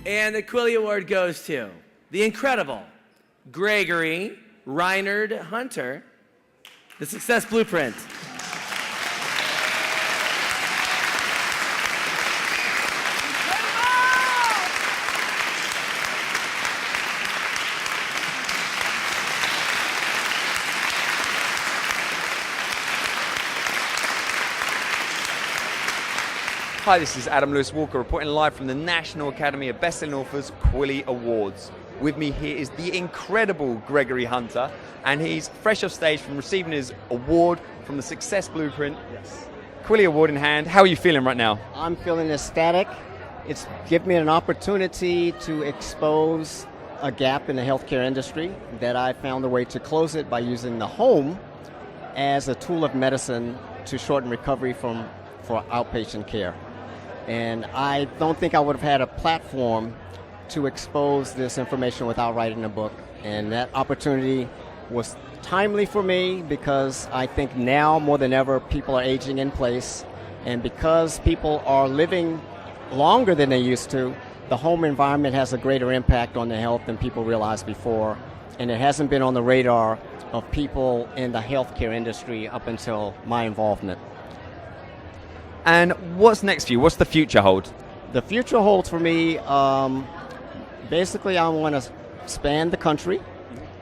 And the Quilly Award goes to the incredible Gregory Reinhard Hunter, The Success Blueprint. Hi, this is Adam Lewis Walker reporting live from the National Academy of Best-Selling Authors Quilly Awards. With me here is the incredible Gregory Hunter, and he's fresh off stage from receiving his award from the Success Blueprint. Yes. Quilly Award in hand. How are you feeling right now? I'm feeling ecstatic. It's given me an opportunity to expose a gap in the healthcare industry that I found a way to close it by using the home as a tool of medicine to shorten recovery for outpatient care. And I don't think I would have had a platform to expose this information without writing a book. And that opportunity was timely for me because I think now more than ever people are aging in place. And because people are living longer than they used to, the home environment has a greater impact on their health than people realized before. And it hasn't been on the radar of people in the healthcare industry up until my involvement. And what's next for you? What's the future hold? The future holds for me, basically I want to span the country,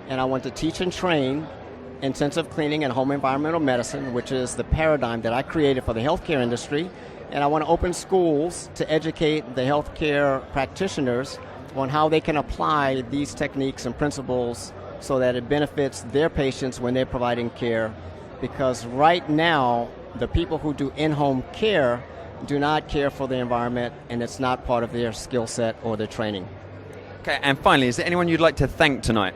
and I want to teach and train intensive cleaning and home environmental medicine, which is the paradigm that I created for the healthcare industry. And I want to open schools to educate the healthcare practitioners on how they can apply these techniques and principles so that it benefits their patients when they're providing care. Because right now, the people who do in-home care do not care for the environment, and it's not part of their skill set or their training. Okay, and finally, is there anyone you'd like to thank tonight?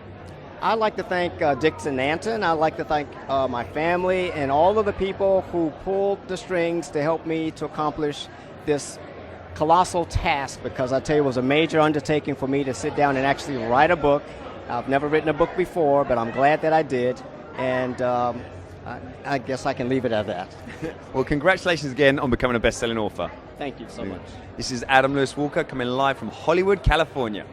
I'd like to thank Dixon Nanton. I'd like to thank my family and all of the people who pulled the strings to help me to accomplish this colossal task, because I tell you, it was a major undertaking for me to sit down and actually write a book. I've never written a book before, but I'm glad that I did, and I guess I can leave it at that. Well, congratulations again on becoming a best-selling author. Thank you so much. This is Adam Lewis Walker coming live from Hollywood, California.